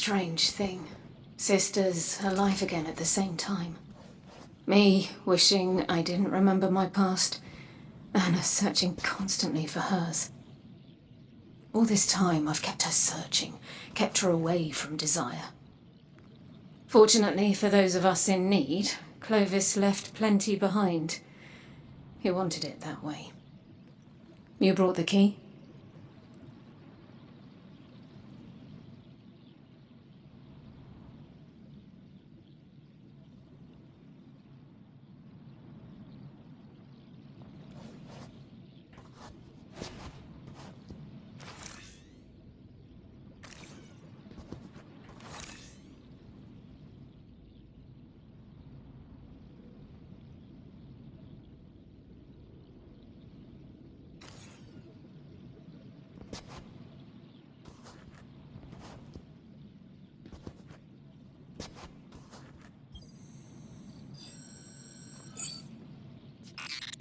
strange thing. Sisters alive again at the same time. Me wishing I didn't remember my past, Anna searching constantly for hers. All this time I've kept her searching, kept her away from desire. Fortunately for those of us in need, Clovis left plenty behind. He wanted it that way. You brought the key?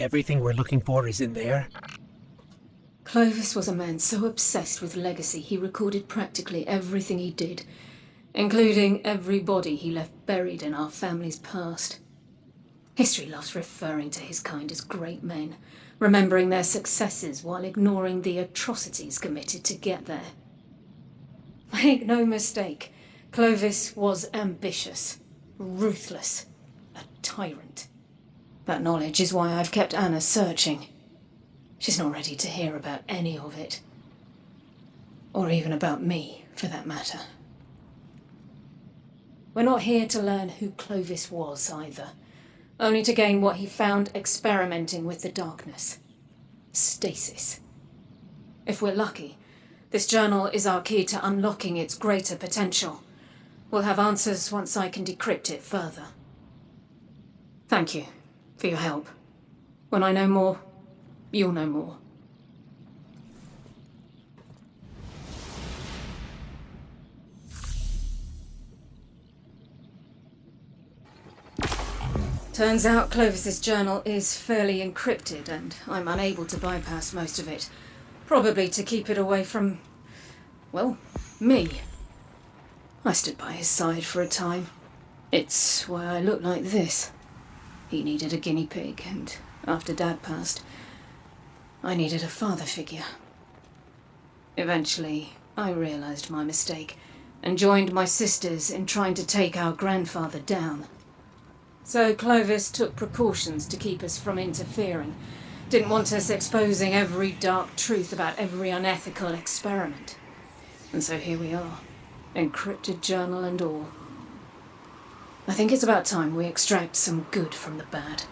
Everything we're looking for is in there? Clovis was a man so obsessed with legacy he recorded practically everything he did, including every body he left buried in our family's past. History loves referring to his kind as great men, remembering their successes while ignoring the atrocities committed to get there. Make no mistake, Clovis was ambitious, ruthless, a tyrant. That knowledge is why I've kept Anna searching. She's not ready to hear about any of it. Or even about me, for that matter. We're not here to learn who Clovis was, either. Only to gain what he found experimenting with the darkness. Stasis. If we're lucky, this journal is our key to unlocking its greater potential. We'll have answers once I can decrypt it further. Thank you for your help. When I know more, you'll know more. Turns out Clovis's journal is fairly encrypted, and I'm unable to bypass most of it. Probably to keep it away from, well, me. I stood by his side for a time. It's why I look like this. He needed a guinea pig, and after Dad passed, I needed a father figure. Eventually, I realized my mistake, and joined my sisters in trying to take our grandfather down. So Clovis took precautions to keep us from interfering. Didn't want us exposing every dark truth about every unethical experiment. And so here we are, encrypted journal and all. I think it's about time we extract some good from the bad.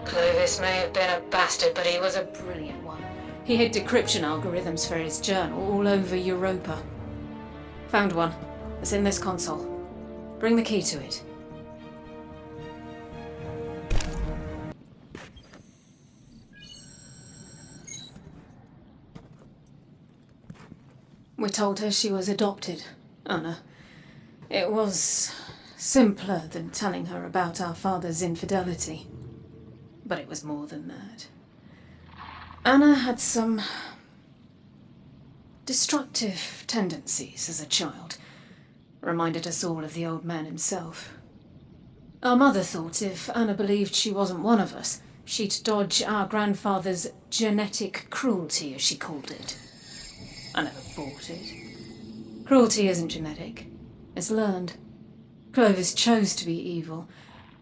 Clovis may have been a bastard, but he was a brilliant one. He hid decryption algorithms for his journal all over Europa. Found one. It's in this console. Bring the key to it. We told her she was adopted, Anna. It was simpler than telling her about our father's infidelity. But it was more than that. Anna had some destructive tendencies as a child. Reminded us all of the old man himself. Our mother thought if Anna believed she wasn't one of us, she'd dodge our grandfather's genetic cruelty, as she called it. I never bought it. Cruelty isn't genetic. It's learned. Clovis chose to be evil,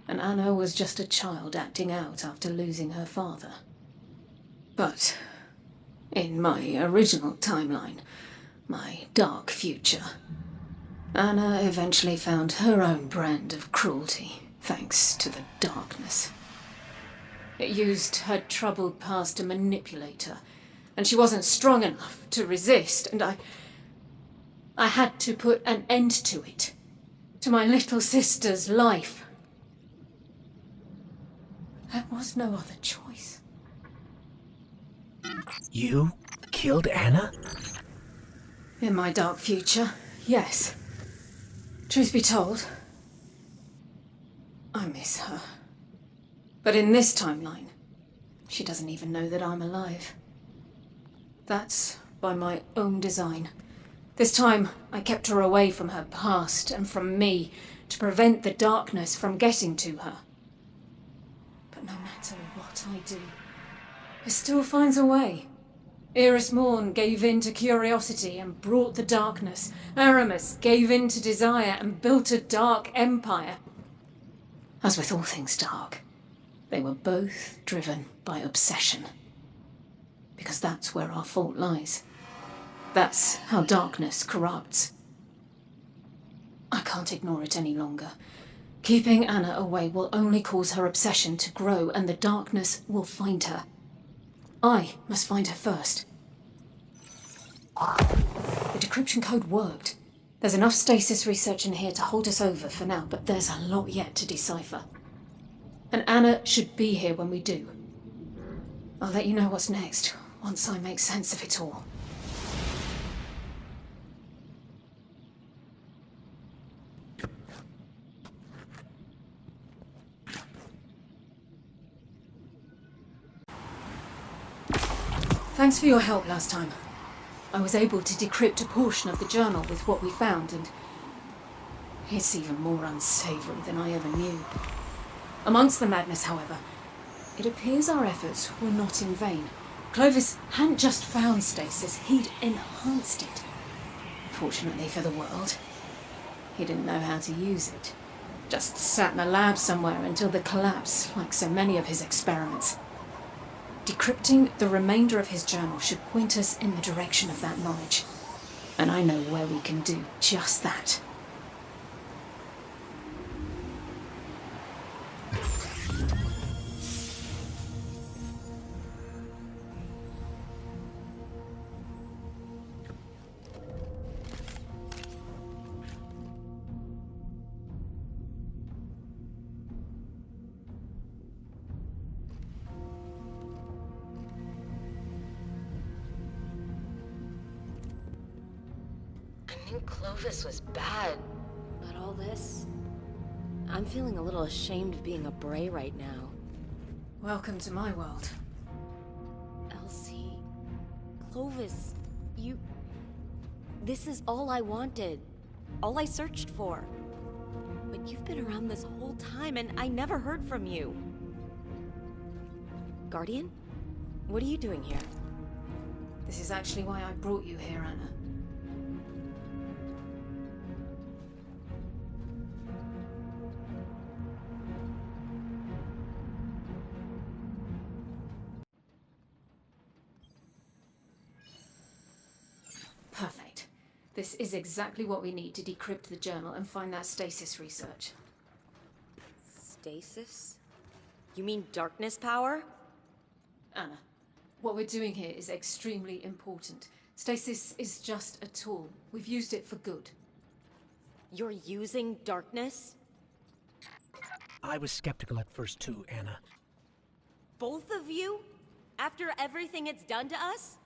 and Anna was just a child acting out after losing her father. But in my original timeline, my dark future, Anna eventually found her own brand of cruelty, thanks to the darkness. It used her troubled past to manipulate her, and she wasn't strong enough to resist, and I had to put an end to it, to my little sister's life. There was no other choice. You killed Anna? In my dark future, yes. Truth be told, I miss her. But in this timeline, she doesn't even know that I'm alive. That's by my own design. This time, I kept her away from her past and from me to prevent the darkness from getting to her. But no matter what I do, it still finds a way. Iris Morn gave in to curiosity and brought the darkness. Aramis gave in to desire and built a dark empire. As with all things dark, they were both driven by obsession. Because that's where our fault lies. That's how darkness corrupts. I can't ignore it any longer. Keeping Anna away will only cause her obsession to grow, and the darkness will find her. I must find her first. The decryption code worked. There's enough stasis research in here to hold us over for now, but there's a lot yet to decipher. And Anna should be here when we do. I'll let you know what's next, once I make sense of it all. Thanks for your help last time. I was able to decrypt a portion of the journal with what we found, and it's even more unsavory than I ever knew. Amongst the madness, however, it appears our efforts were not in vain. Clovis hadn't just found stasis, he'd enhanced it. Fortunately for the world, he didn't know how to use it. Just sat in a lab somewhere until the collapse, like so many of his experiments. Decrypting the remainder of his journal should point us in the direction of that knowledge. And I know where we can do just that. Clovis was bad, but all this... I'm feeling a little ashamed of being a Bray right now. Welcome to my world. Elsie... Clovis... you... This is all I wanted. All I searched for. But you've been around this whole time and I never heard from you. Guardian? What are you doing here? This is actually why I brought you here, Anna. Perfect. This is exactly what we need to decrypt the journal and find that stasis research. Stasis? You mean darkness power? Anna, what we're doing here is extremely important. Stasis is just a tool. We've used it for good. You're using darkness? I was skeptical at first too, Anna. Both of you? After everything it's done to us?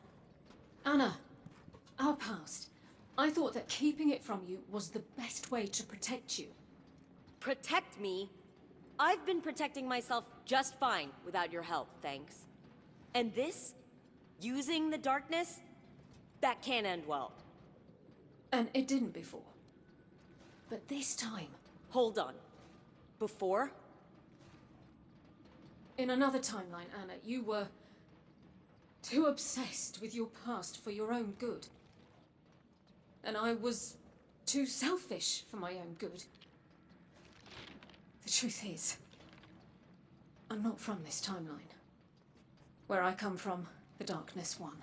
Anna, our past. I thought that keeping it from you was the best way to protect you. Protect me? I've been protecting myself just fine without your help, thanks. And this? Using the darkness? That can't end well. And it didn't before. But this time... Hold on. Before? In another timeline, Anna, you were too obsessed with your past for your own good. And I was too selfish for my own good. The truth is, I'm not from this timeline. Where I come from, the darkness won.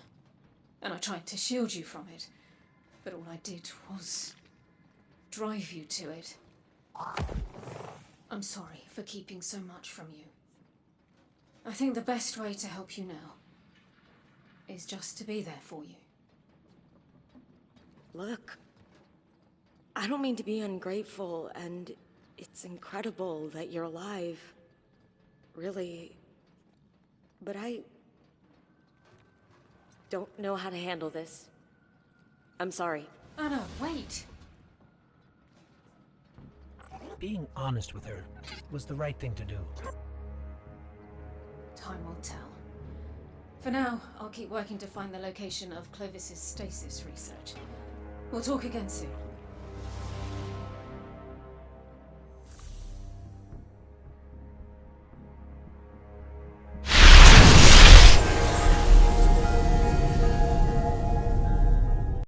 And I tried to shield you from it, but all I did was drive you to it. I'm sorry for keeping so much from you. I think the best way to help you now is just to be there for you. Look, I don't mean to be ungrateful, and it's incredible that you're alive. Really. But I don't know how to handle this. I'm sorry. Anna, wait! being honest with her was the right thing to do. Time will tell. For now, I'll keep working to find the location of Clovis's stasis research. We'll talk again soon.